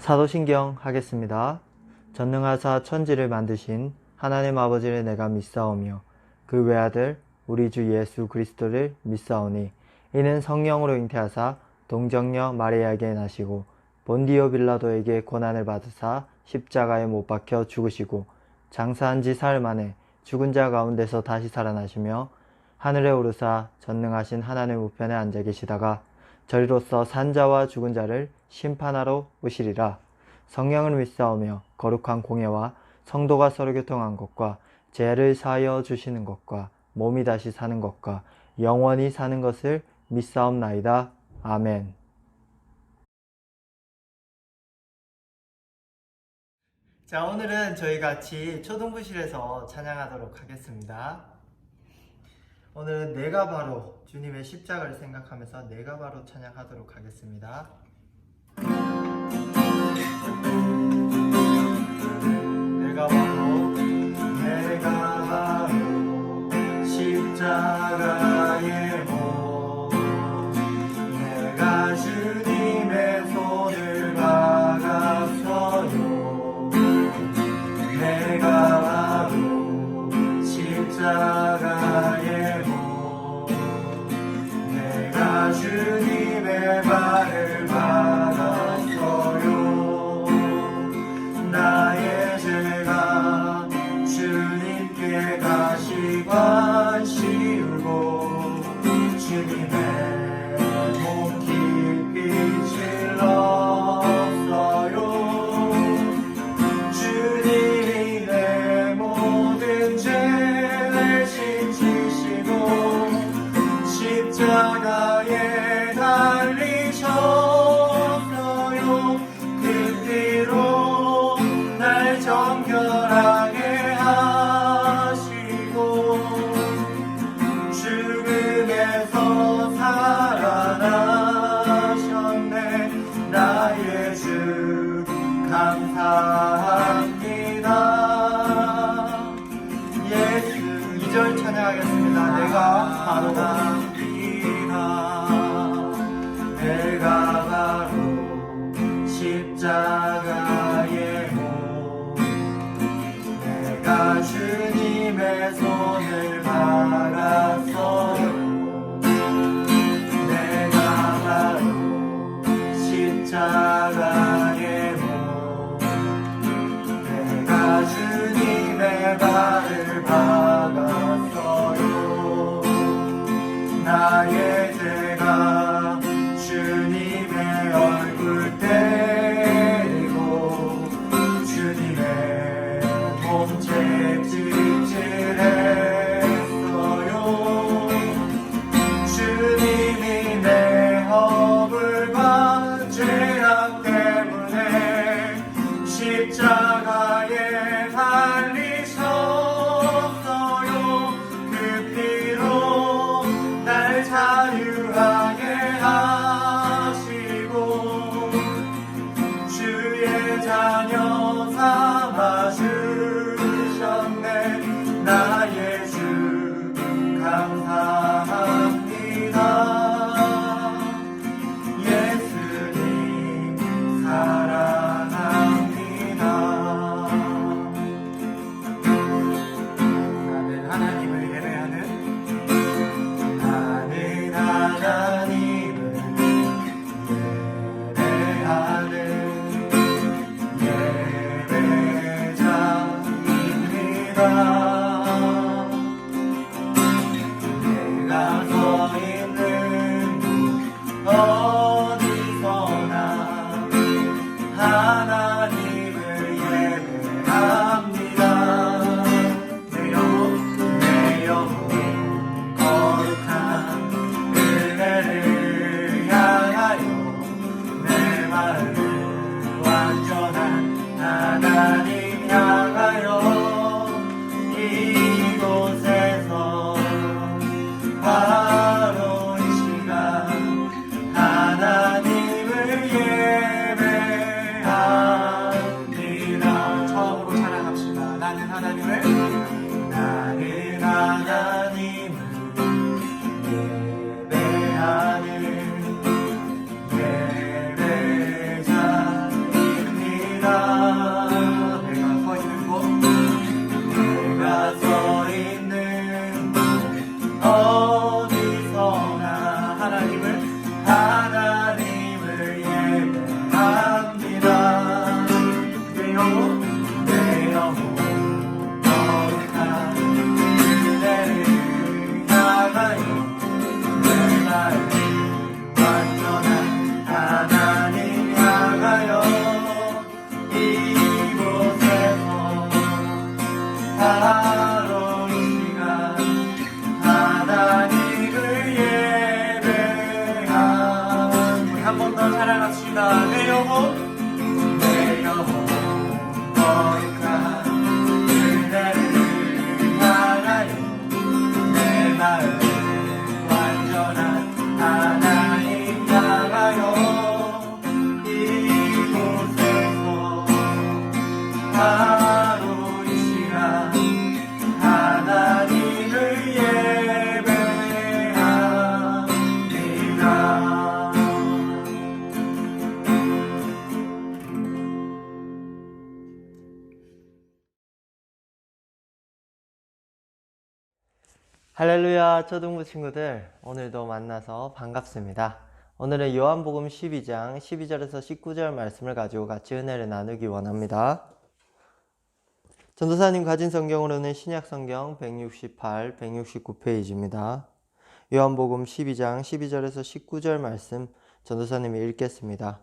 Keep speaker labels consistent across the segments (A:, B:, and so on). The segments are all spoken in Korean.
A: 사도신경 하겠습니다. 전능하사 천지를 만드신 하나님 아버지를 내가 믿사오며 그 외아들 우리 주 예수 그리스도를 믿사오니 이는 성령으로 잉태하사 동정녀 마리아에게 나시고 본디오 빌라도에게 고난을 받으사 십자가에 못 박혀 죽으시고 장사한 지 사흘 만에 죽은 자 가운데서 다시 살아나시며 하늘에 오르사 전능하신 하나님 우편에 앉아 계시다가 저리로서 산 자와 죽은 자를 심판하러 오시리라. 성령을 믿사오며 거룩한 공예와 성도가 서로 교통한 것과 죄를 사하여 주시는 것과 몸이 다시 사는 것과 영원히 사는 것을 믿사옵나이다. 아멘. 자, 오늘은 저희 같이 초등부실에서 찬양하도록 하겠습니다. 오늘은 내가 바로 주님의 십자가를 생각하면서 내가 바로 찬양하도록 하겠습니다. 내가 바로 십자가의 못 내가 주님의 손을 막았어요. 내가 바로 십자가의 못 내가 주님의 발을 막았어요. 나의 죄가 주님께 가시관 씌우고 주님의 몸 깊이 찔렀어요. 주님이 내 모든 죄를 씻으시고 십자가에 찬양합시다. 내 영혼 거룩한 그대를 향하여 내 마음 완전한 하나님 향하여 이곳에서 바로 이 시간 하나님을 예배합니다. 할렐루야, 초등부 친구들, 오늘도 만나서 반갑습니다. 오늘은 요한복음 12장 12절에서 19절 말씀을 가지고 같이 은혜를 나누기 원합니다. 전도사님 가진 성경으로는 신약성경 168, 169페이지입니다. 요한복음 12장 12절에서 19절 말씀 전도사님이 읽겠습니다.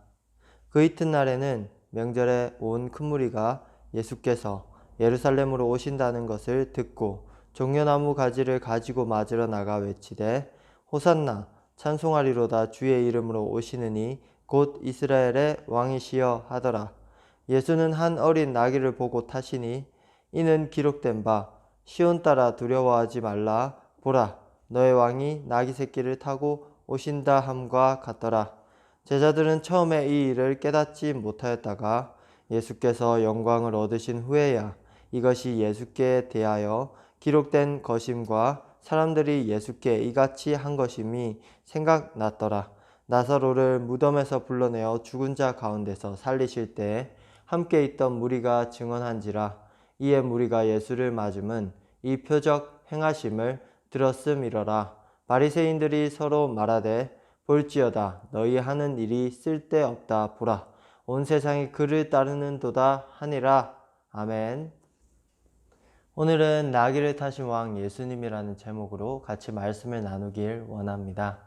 A: 그 이튿날에는 명절에 온 큰 무리가 예수께서 예루살렘으로 오신다는 것을 듣고 종려나무 가지를 가지고 맞으러 나가 외치되 호산나 찬송하리로다 주의 이름으로 오시느니 곧 이스라엘의 왕이시여 하더라. 예수는 한 어린 나귀를 보고 타시니 이는 기록된 바 시온 따라 두려워하지 말라 보라 너의 왕이 나귀 새끼를 타고 오신다 함과 같더라. 제자들은 처음에 이 일을 깨닫지 못하였다가 예수께서 영광을 얻으신 후에야 이것이 예수께 대하여 기록된 것임과 사람들이 예수께 이같이 한 것임이 생각났더라. 나사로를 무덤에서 불러내어 죽은 자 가운데서 살리실 때에 함께 있던 무리가 증언한지라. 이에 무리가 예수를 맞음은 이 표적 행하심을 들었음이러라. 바리새인들이 서로 말하되 볼지어다 너희 하는 일이 쓸데없다 보라 온 세상이 그를 따르는도다 하니라. 아멘. 오늘은 나귀를 타신 왕 예수님이라는 제목으로 같이 말씀을 나누길 원합니다.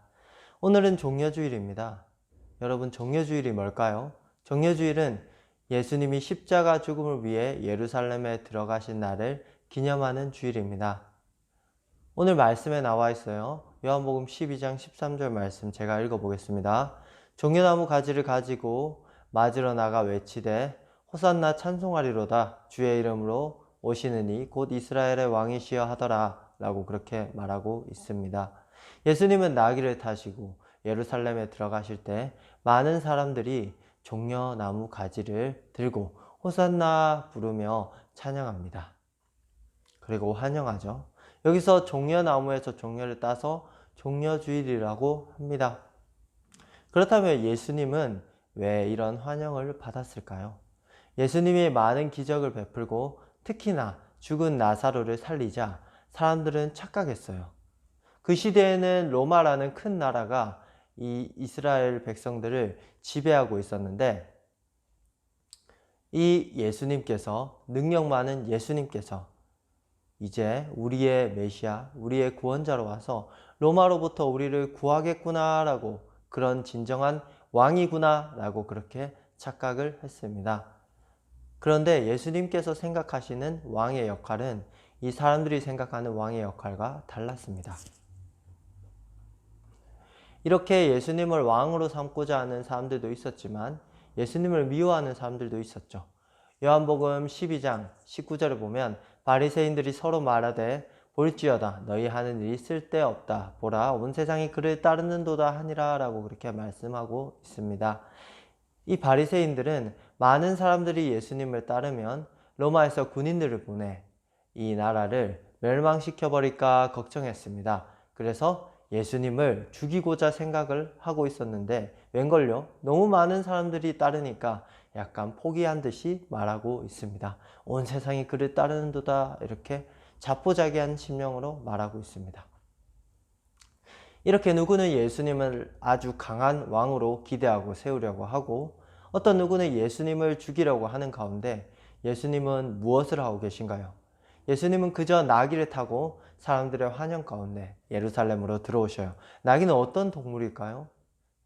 A: 오늘은 종려주일입니다. 여러분, 종려주일이 뭘까요? 종려주일은 예수님이 십자가 죽음을 위해 예루살렘에 들어가신 날을 기념하는 주일입니다. 오늘 말씀에 나와 있어요. 요한복음 12장 13절 말씀 제가 읽어보겠습니다. 종려나무 가지를 가지고 맞으러 나가 외치되 호산나 찬송하리로다 주의 이름으로 오시느니 곧 이스라엘의 왕이시여 하더라 라고 그렇게 말하고 있습니다. 예수님은 나귀를 타시고 예루살렘에 들어가실 때 많은 사람들이 종려나무 가지를 들고 호산나 부르며 찬양합니다. 그리고 환영하죠. 여기서 종려나무에서 종려를 따서 종려주일이라고 합니다. 그렇다면 예수님은 왜 이런 환영을 받았을까요? 예수님이 많은 기적을 베풀고 특히나 죽은 나사로를 살리자 사람들은 착각했어요. 그 시대에는 로마라는 큰 나라가 이 이스라엘 백성들을 지배하고 있었는데 이 예수님께서, 능력 많은 예수님께서 이제 우리의 메시아, 우리의 구원자로 와서 로마로부터 우리를 구하겠구나 라고, 그런 진정한 왕이구나 라고 그렇게 착각을 했습니다. 그런데 예수님께서 생각하시는 왕의 역할은 이 사람들이 생각하는 왕의 역할과 달랐습니다. 이렇게 예수님을 왕으로 삼고자 하는 사람들도 있었지만 예수님을 미워하는 사람들도 있었죠. 요한복음 12장 19절에 보면 바리새인들이 서로 말하되 볼지어다 너희 하는 일이 쓸데없다 보라 온 세상이 그를 따르는도다 하니라 라고 그렇게 말씀하고 있습니다. 이 바리새인들은 많은 사람들이 예수님을 따르면 로마에서 군인들을 보내 이 나라를 멸망시켜버릴까 걱정했습니다. 그래서 예수님을 죽이고자 생각을 하고 있었는데 웬걸요? 너무 많은 사람들이 따르니까 약간 포기한 듯이 말하고 있습니다. 온 세상이 그를 따르는도다 이렇게 자포자기한 심령으로 말하고 있습니다. 이렇게 누구는 예수님을 아주 강한 왕으로 기대하고 세우려고 하고 어떤 누구는 예수님을 죽이려고 하는 가운데 예수님은 무엇을 하고 계신가요? 예수님은 그저 나귀를 타고 사람들의 환영 가운데 예루살렘으로 들어오셔요. 나귀는 어떤 동물일까요?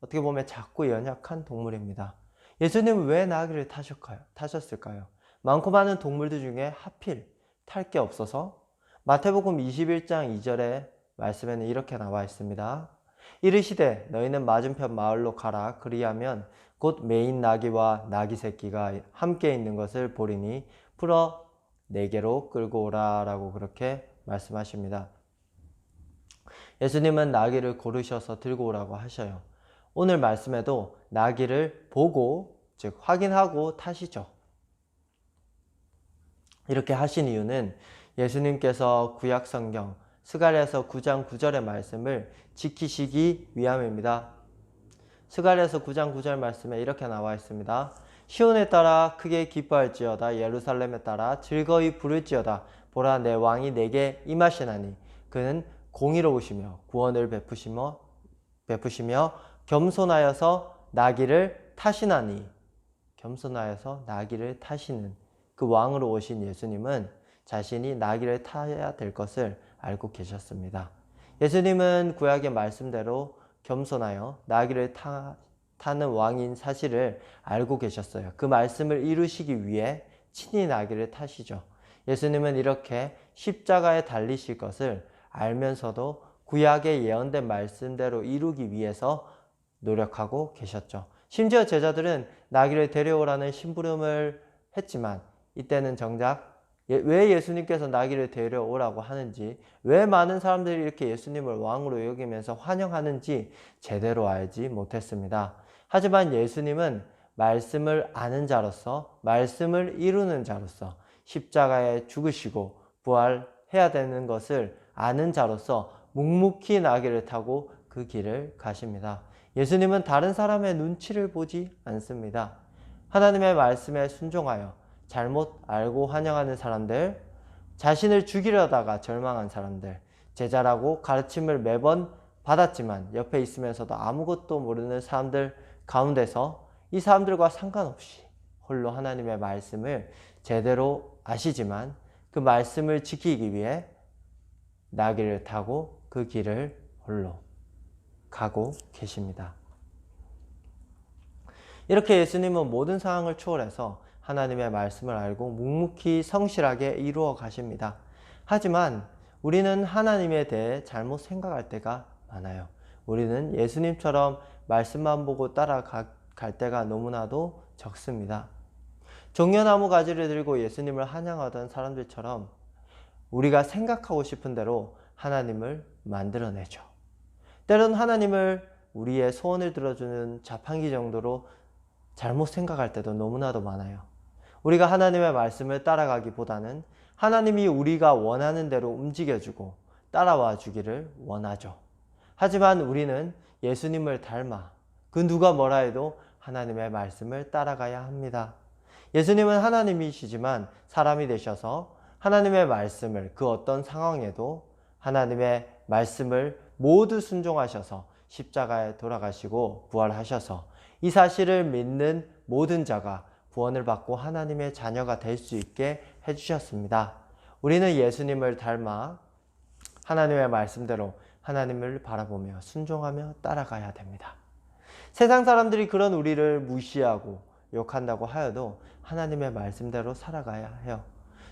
A: 어떻게 보면 작고 연약한 동물입니다. 예수님은 왜 나귀를 타셨을까요? 많고 많은 동물들 중에 하필 탈 게 없어서 마태복음 21장 2절에 말씀에는 이렇게 나와 있습니다. 이르시되 너희는 맞은편 마을로 가라. 그리하면 곧 매인 나귀와 나귀 새끼가 함께 있는 것을 보리니 풀어 내게로 끌고 오라 라고 그렇게 말씀하십니다. 예수님은 나귀를 고르셔서 들고 오라고 하셔요. 오늘 말씀에도 나귀를 보고 즉 확인하고 타시죠. 이렇게 하신 이유는 예수님께서 구약성경 스가랴서 9장 9절의 말씀을 지키시기 위함입니다. 스가랴서 9장 9절 말씀에 이렇게 나와 있습니다. 시온에 따라 크게 기뻐할지어다. 예루살렘에 따라 즐거이 부를지어다. 보라, 내 왕이 내게 임하시나니 그는 공의로우시며 구원을 베푸시며 겸손하여서 나귀를 타시나니, 겸손하여서 나귀를 타시는 그 왕으로 오신 예수님은 자신이 나귀를 타야 될 것을 알고 계셨습니다. 예수님은 구약의 말씀대로 겸손하여 나귀를 타는 왕인 사실을 알고 계셨어요. 그 말씀을 이루시기 위해 친히 나귀를 타시죠. 예수님은 이렇게 십자가에 달리실 것을 알면서도 구약의 예언된 말씀대로 이루기 위해서 노력하고 계셨죠. 심지어 제자들은 나귀를 데려오라는 심부름을 했지만 이때는 정작 왜 예수님께서 나귀를 데려오라고 하는지, 왜 많은 사람들이 이렇게 예수님을 왕으로 여기면서 환영하는지 제대로 알지 못했습니다. 하지만 예수님은 말씀을 아는 자로서, 말씀을 이루는 자로서, 십자가에 죽으시고 부활해야 되는 것을 아는 자로서 묵묵히 나귀를 타고 그 길을 가십니다. 예수님은 다른 사람의 눈치를 보지 않습니다. 하나님의 말씀에 순종하여 잘못 알고 환영하는 사람들, 자신을 죽이려다가 절망한 사람들, 제자라고 가르침을 매번 받았지만 옆에 있으면서도 아무것도 모르는 사람들 가운데서 이 사람들과 상관없이 홀로 하나님의 말씀을 제대로 아시지만 그 말씀을 지키기 위해 나귀를 타고 그 길을 홀로 가고 계십니다. 이렇게 예수님은 모든 상황을 초월해서 하나님의 말씀을 알고 묵묵히 성실하게 이루어 가십니다. 하지만 우리는 하나님에 대해 잘못 생각할 때가 많아요. 우리는 예수님처럼 말씀만 보고 따라갈 때가 너무나도 적습니다. 종려나무 가지를 들고 예수님을 환영하던 사람들처럼 우리가 생각하고 싶은 대로 하나님을 만들어내죠. 때론 하나님을 우리의 소원을 들어주는 자판기 정도로 잘못 생각할 때도 너무나도 많아요. 우리가 하나님의 말씀을 따라가기보다는 하나님이 우리가 원하는 대로 움직여주고 따라와 주기를 원하죠. 하지만 우리는 예수님을 닮아 그 누가 뭐라 해도 하나님의 말씀을 따라가야 합니다. 예수님은 하나님이시지만 사람이 되셔서 하나님의 말씀을 그 어떤 상황에도 하나님의 말씀을 모두 순종하셔서 십자가에 돌아가시고 부활하셔서 이 사실을 믿는 모든 자가 구원을 받고 하나님의 자녀가 될 수 있게 해주셨습니다. 우리는 예수님을 닮아 하나님의 말씀대로 하나님을 바라보며 순종하며 따라가야 됩니다. 세상 사람들이 그런 우리를 무시하고 욕한다고 하여도 하나님의 말씀대로 살아가야 해요.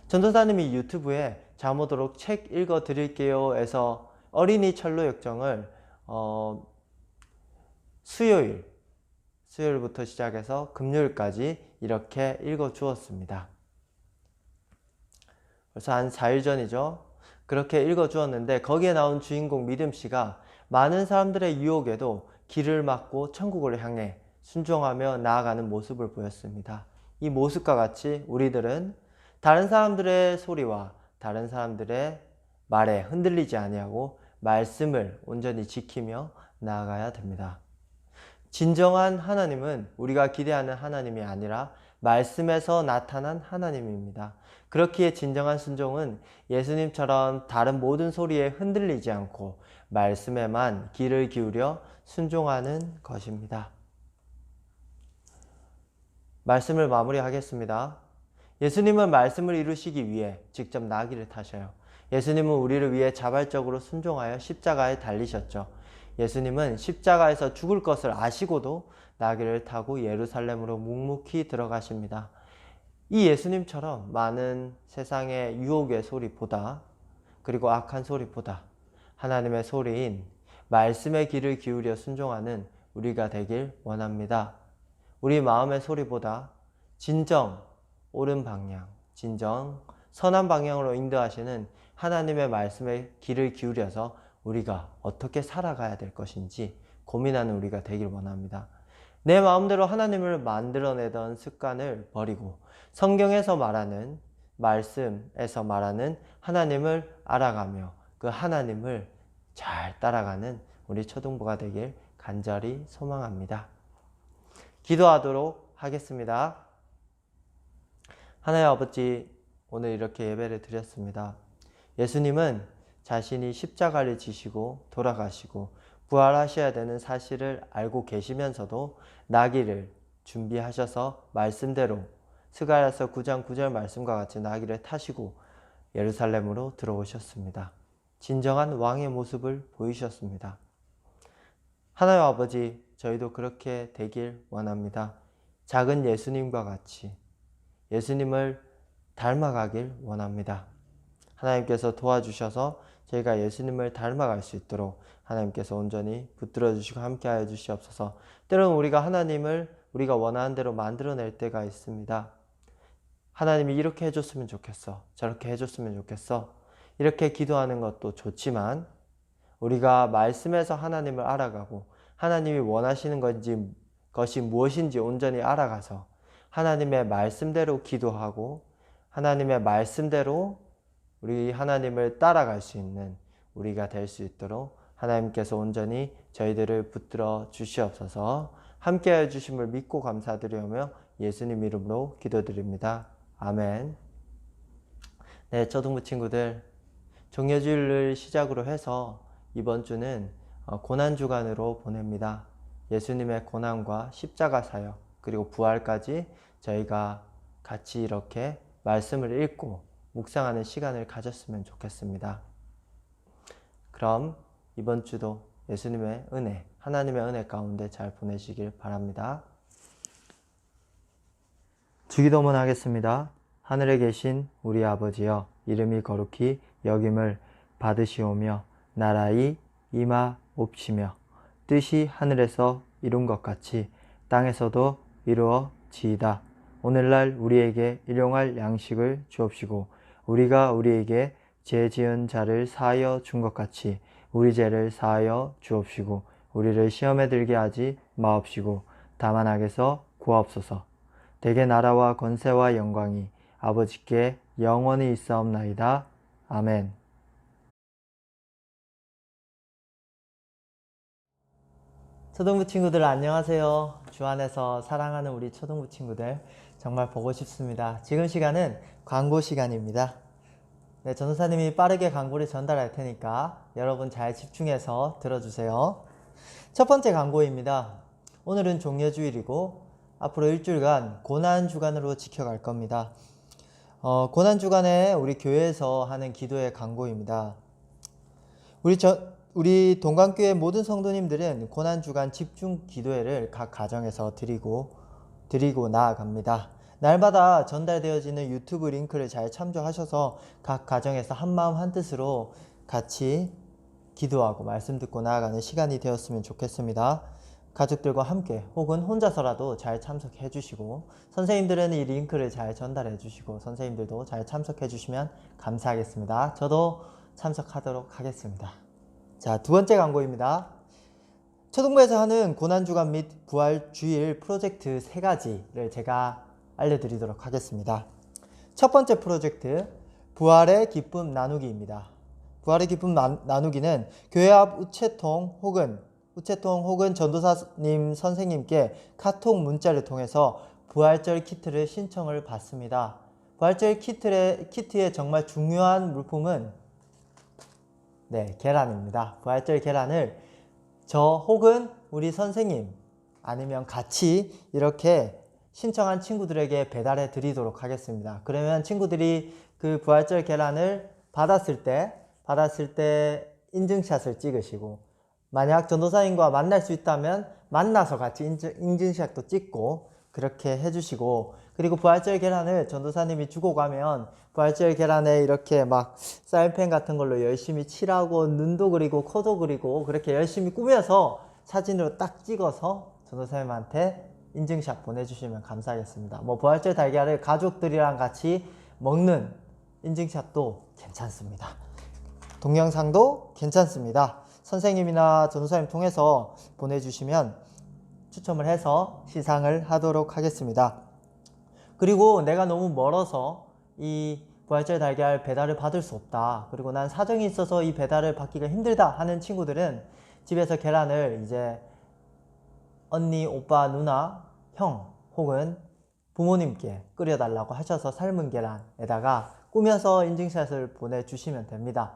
A: 전도사님이 유튜브에 잠오도록 책 읽어 드릴게요 에서 어린이 철로 역정을 수요일부터 시작해서 금요일까지 이렇게 읽어 주었습니다. 벌써 한 4일 전이죠. 그렇게 읽어 주었는데 거기에 나온 주인공 믿음씨가 많은 사람들의 유혹에도 길을 막고 천국을 향해 순종하며 나아가는 모습을 보였습니다. 이 모습과 같이 우리들은 다른 사람들의 소리와 다른 사람들의 말에 흔들리지 아니하고 말씀을 온전히 지키며 나아가야 됩니다. 진정한 하나님은 우리가 기대하는 하나님이 아니라 말씀에서 나타난 하나님입니다. 그렇기에 진정한 순종은 예수님처럼 다른 모든 소리에 흔들리지 않고 말씀에만 귀를 기울여 순종하는 것입니다. 말씀을 마무리하겠습니다. 예수님은 말씀을 이루시기 위해 직접 나귀를 타셔요. 예수님은 우리를 위해 자발적으로 순종하여 십자가에 달리셨죠. 예수님은 십자가에서 죽을 것을 아시고도 나귀를 타고 예루살렘으로 묵묵히 들어가십니다. 이 예수님처럼 많은 세상의 유혹의 소리보다, 그리고 악한 소리보다 하나님의 소리인 말씀의 귀를 기울여 순종하는 우리가 되길 원합니다. 우리 마음의 소리보다 진정 옳은 방향, 진정 선한 방향으로 인도하시는 하나님의 말씀에 귀를 기울여서 우리가 어떻게 살아가야 될 것인지 고민하는 우리가 되길 원합니다. 내 마음대로 하나님을 만들어내던 습관을 버리고 성경에서 말하는, 말씀에서 말하는 하나님을 알아가며 그 하나님을 잘 따라가는 우리 초등부가 되길 간절히 소망합니다. 기도하도록 하겠습니다. 하나님 아버지, 오늘 이렇게 예배를 드렸습니다. 예수님은 자신이 십자가를 지시고 돌아가시고 부활하셔야 되는 사실을 알고 계시면서도 나귀를 준비하셔서 말씀대로 스가랴서 9장 9절 말씀과 같이 나귀를 타시고 예루살렘으로 들어오셨습니다. 진정한 왕의 모습을 보이셨습니다. 하나님 아버지, 저희도 그렇게 되길 원합니다. 작은 예수님과 같이 예수님을 닮아가길 원합니다. 하나님께서 도와주셔서 저희가 예수님을 닮아갈 수 있도록 하나님께서 온전히 붙들어 주시고 함께하여 주시옵소서. 때로는 우리가 하나님을 우리가 원하는 대로 만들어낼 때가 있습니다. 하나님이 이렇게 해줬으면 좋겠어, 저렇게 해줬으면 좋겠어, 이렇게 기도하는 것도 좋지만 우리가 말씀에서 하나님을 알아가고 하나님이 원하시는 것이 무엇인지 온전히 알아가서 하나님의 말씀대로 기도하고 하나님의 말씀대로 우리 하나님을 따라갈 수 있는 우리가 될 수 있도록 하나님께서 온전히 저희들을 붙들어 주시옵소서. 함께해 주심을 믿고 감사드리며 예수님 이름으로 기도드립니다. 아멘. 네, 초등부 친구들, 종려주일을 시작으로 해서 이번 주는 고난주간으로 보냅니다. 예수님의 고난과 십자가 사역 그리고 부활까지 저희가 같이 이렇게 말씀을 읽고 묵상하는 시간을 가졌으면 좋겠습니다. 그럼 이번 주도 예수님의 은혜, 하나님의 은혜 가운데 잘 보내시길 바랍니다. 주기도문 하겠습니다. 하늘에 계신 우리 아버지여, 이름이 거룩히 여김을 받으시오며 나라의 임하옵시며 뜻이 하늘에서 이룬 것 같이 땅에서도 이루어지이다. 오늘날 우리에게 일용할 양식을 주옵시고 우리가 우리에게 죄 지은 자를 사하여 준 것 같이 우리 죄를 사하여 주옵시고 우리를 시험에 들게 하지 마옵시고 다만 악에서 구하옵소서. 대개 나라와 권세와 영광이 아버지께 영원히 있사옵나이다. 아멘. 초등부 친구들 안녕하세요. 주 안에서 사랑하는 우리 초등부 친구들 정말 보고 싶습니다. 지금 시간은 광고 시간입니다. 네, 전도사님이 빠르게 광고를 전달할 테니까 여러분 잘 집중해서 들어주세요. 첫 번째 광고입니다. 오늘은 종려주일이고 앞으로 일주일간 고난주간으로 지켜갈 겁니다. 고난주간에 우리 교회에서 하는 기도의 광고입니다. 우리 동관교회 모든 성도님들은 고난주간 집중 기도회를 각 가정에서 드리고 나아갑니다. 날마다 전달되어지는 유튜브 링크를 잘 참조하셔서 각 가정에서 한마음 한뜻으로 같이 기도하고 말씀 듣고 나아가는 시간이 되었으면 좋겠습니다. 가족들과 함께 혹은 혼자서라도 잘 참석해 주시고 선생님들은 이 링크를 잘 전달해 주시고 선생님들도 잘 참석해 주시면 감사하겠습니다. 저도 참석하도록 하겠습니다. 자, 두 번째 광고입니다. 초등부에서 하는 고난주간 및 부활주일 프로젝트 3가지를 제가 알려드리도록 하겠습니다. 첫 번째 프로젝트, 부활의 기쁨 나누기입니다. 부활의 기쁨 나누기는 교회 앞 우체통 혹은 전도사님 선생님께 카톡 문자를 통해서 부활절 키트를 신청을 받습니다. 부활절 키트의 정말 중요한 물품은 계란입니다. 부활절 계란을 저 혹은 우리 선생님 아니면 같이 이렇게 신청한 친구들에게 배달해 드리도록 하겠습니다. 그러면 친구들이 그 부활절 계란을 받았을 때 인증샷을 찍으시고 만약 전도사님과 만날 수 있다면 만나서 같이 인증샷도 찍고 그렇게 해주시고 그리고 부활절 계란을 전도사님이 주고 가면 부활절 계란에 이렇게 막 사인펜 같은 걸로 열심히 칠하고 눈도 그리고 코도 그리고 그렇게 열심히 꾸며서 사진으로 딱 찍어서 전도사님한테 인증샷 보내주시면 감사하겠습니다. 뭐 부활절 달걀을 가족들이랑 같이 먹는 인증샷도 괜찮습니다. 동영상도 괜찮습니다. 선생님이나 전도사님 통해서 보내주시면 추첨을 해서 시상을 하도록 하겠습니다. 그리고 내가 너무 멀어서 이 부활절 달걀 배달을 받을 수 없다. 그리고 난 사정이 있어서 이 배달을 받기가 힘들다 하는 친구들은 집에서 계란을 이제 언니, 오빠, 누나, 형 혹은 부모님께 끓여달라고 하셔서 삶은 계란에다가 꾸며서 인증샷을 보내주시면 됩니다.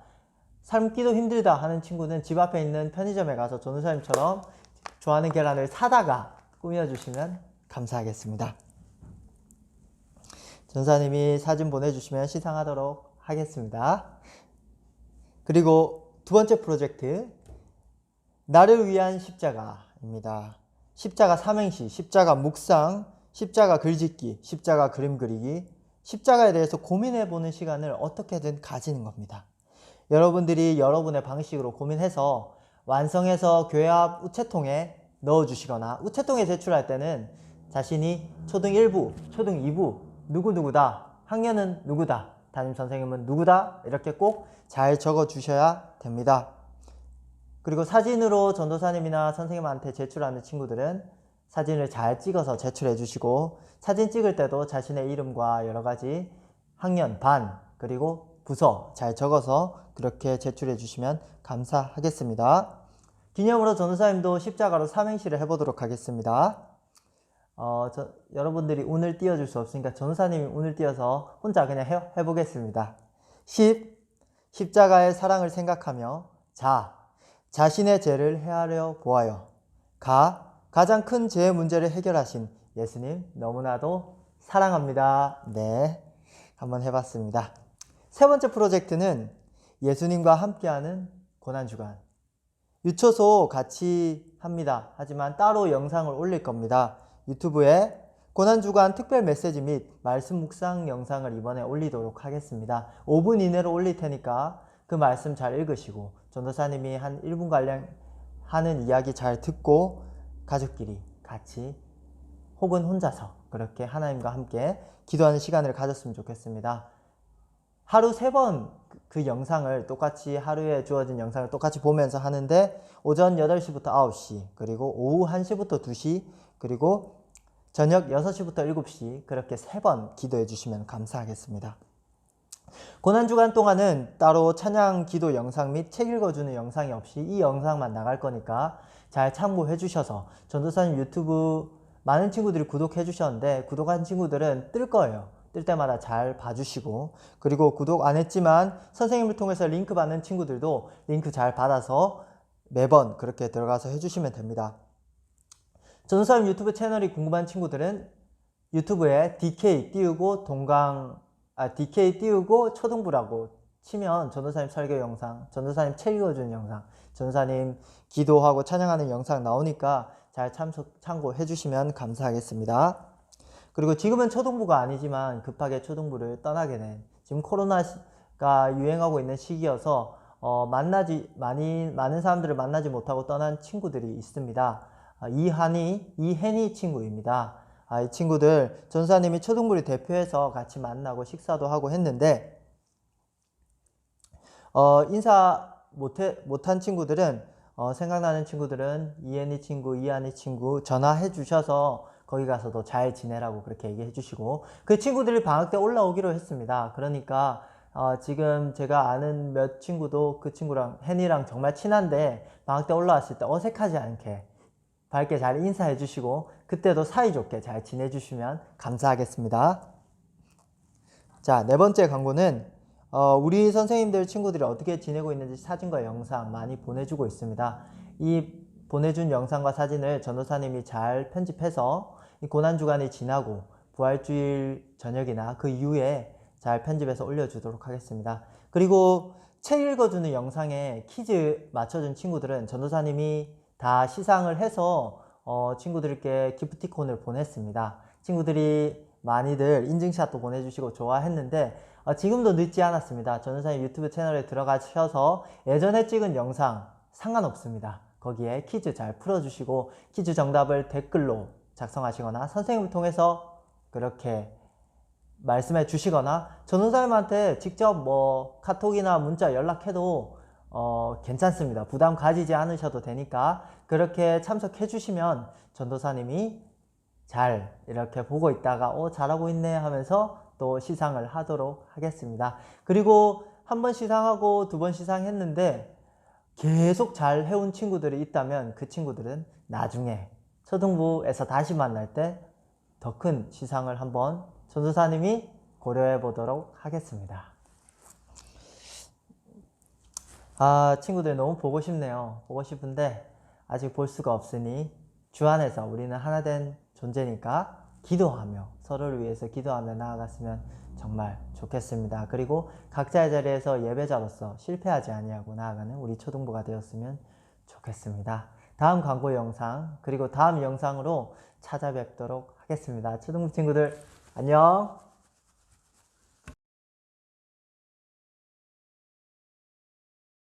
A: 삶기도 힘들다 하는 친구는 집 앞에 있는 편의점에 가서 전도사님처럼 좋아하는 계란을 사다가 꾸며주시면 감사하겠습니다. 전사님이 사진 보내주시면 시상하도록 하겠습니다. 그리고 두 번째 프로젝트, 나를 위한 십자가입니다. 십자가 삼행시, 십자가 묵상, 십자가 글짓기, 십자가 그림 그리기, 십자가에 대해서 고민해보는 시간을 어떻게든 가지는 겁니다. 여러분들이 여러분의 방식으로 고민해서 완성해서 교회 앞 우체통에 넣어주시거나 우체통에 제출할 때는 자신이 초등 1부, 초등 2부, 누구누구다, 학년은 누구다, 담임선생님은 누구다 이렇게 꼭 잘 적어주셔야 됩니다. 그리고 사진으로 전도사님이나 선생님한테 제출하는 친구들은 사진을 잘 찍어서 제출해 주시고 사진 찍을 때도 자신의 이름과 여러가지 학년, 반, 그리고 부서 잘 적어서 그렇게 제출해 주시면 감사하겠습니다. 기념으로 전도사님도 십자가로 삼행시를 해보도록 하겠습니다. 여러분들이 운을 띄워줄 수 없으니까 전도사님이 운을 띄워서 혼자 그냥 해보겠습니다. 십자가의 사랑을 생각하며 자신의 죄를 헤아려 보아요. 가장 큰 죄의 문제를 해결하신 예수님 너무나도 사랑합니다. 네, 한번 해봤습니다. 세 번째 프로젝트는 예수님과 함께하는 고난주간. 유초소 같이 합니다. 하지만 따로 영상을 올릴 겁니다. 유튜브에 고난주간 특별 메시지 및 말씀 묵상 영상을 이번에 올리도록 하겠습니다. 5분 이내로 올릴 테니까 그 말씀 잘 읽으시고 전도사님이 한 1분가량 하는 이야기 잘 듣고 가족끼리 같이 혹은 혼자서 그렇게 하나님과 함께 기도하는 시간을 가졌으면 좋겠습니다. 하루 3번 그 영상을 똑같이 하루에 주어진 영상을 똑같이 보면서 하는데 오전 8시부터 9시 그리고 오후 1시부터 2시 그리고 저녁 6시부터 7시 그렇게 3번 기도해 주시면 감사하겠습니다. 고난주간 동안은 따로 찬양 기도 영상 및 책 읽어주는 영상이 없이 이 영상만 나갈 거니까 잘 참고해 주셔서 전도사님 유튜브 많은 친구들이 구독해 주셨는데 구독한 친구들은 뜰 거예요. 뜰 때마다 잘 봐주시고 그리고 구독 안 했지만 선생님을 통해서 링크 받는 친구들도 링크 잘 받아서 매번 그렇게 들어가서 해주시면 됩니다. 전도사님 유튜브 채널이 궁금한 친구들은 유튜브에 DK 띄우고 DK 띄우고 초등부라고 치면 전도사님 설교 영상, 전도사님 책 읽어주는 영상, 전도사님 기도하고 찬양하는 영상 나오니까 잘 참고해 주시면 감사하겠습니다. 그리고 지금은 초등부가 아니지만 급하게 초등부를 떠나게 된 지금 코로나가 유행하고 있는 시기여서 많은 사람들을 만나지 못하고 떠난 친구들이 있습니다. 이혜니 친구입니다. 이 친구들 전사님이 초등부를 대표해서 같이 만나고 식사도 하고 했는데 인사 못한 친구들은 생각나는 친구들은 이혜니 친구, 이한이 친구 전화해 주셔서 거기 가서도 잘 지내라고 그렇게 얘기해 주시고 그 친구들이 방학 때 올라오기로 했습니다. 그러니까 지금 제가 아는 몇 친구도 그 친구랑 혜니랑 정말 친한데 방학 때 올라왔을 때 어색하지 않게 밝게 잘 인사해 주시고 그때도 사이좋게 잘 지내주시면 감사하겠습니다. 자, 네 번째 광고는 우리 선생님들 친구들이 어떻게 지내고 있는지 사진과 영상 많이 보내주고 있습니다. 이 보내준 영상과 사진을 전도사님이 잘 편집해서 이 고난주간이 지나고 부활주일 저녁이나 그 이후에 잘 편집해서 올려주도록 하겠습니다. 그리고 책 읽어주는 영상에 퀴즈 맞춰준 친구들은 전도사님이 다 시상을 해서 친구들께 기프티콘을 보냈습니다. 친구들이 많이들 인증샷도 보내주시고 좋아했는데 지금도 늦지 않았습니다. 전도사님 유튜브 채널에 들어가셔서 예전에 찍은 영상 상관없습니다. 거기에 퀴즈 잘 풀어주시고 퀴즈 정답을 댓글로 작성하시거나 선생님을 통해서 그렇게 말씀해 주시거나 전도사님한테 직접 뭐 카톡이나 문자 연락해도 괜찮습니다. 부담 가지지 않으셔도 되니까 그렇게 참석해 주시면 전도사님이 잘 이렇게 보고 있다가 잘하고 있네 하면서 또 시상을 하도록 하겠습니다. 그리고 한 번 시상하고 두 번 시상했는데 계속 잘 해온 친구들이 있다면 그 친구들은 나중에 초등부에서 다시 만날 때 더 큰 시상을 한번 전도사님이 고려해 보도록 하겠습니다. 친구들 너무 보고 싶네요. 보고 싶은데 아직 볼 수가 없으니 주 안에서 우리는 하나 된 존재니까 기도하며 서로를 위해서 기도하며 나아갔으면 정말 좋겠습니다. 그리고 각자의 자리에서 예배자로서 실패하지 아니하고 나아가는 우리 초등부가 되었으면 좋겠습니다. 다음 광고 영상 그리고 다음 영상으로 찾아뵙도록 하겠습니다. 초등부 친구들 안녕.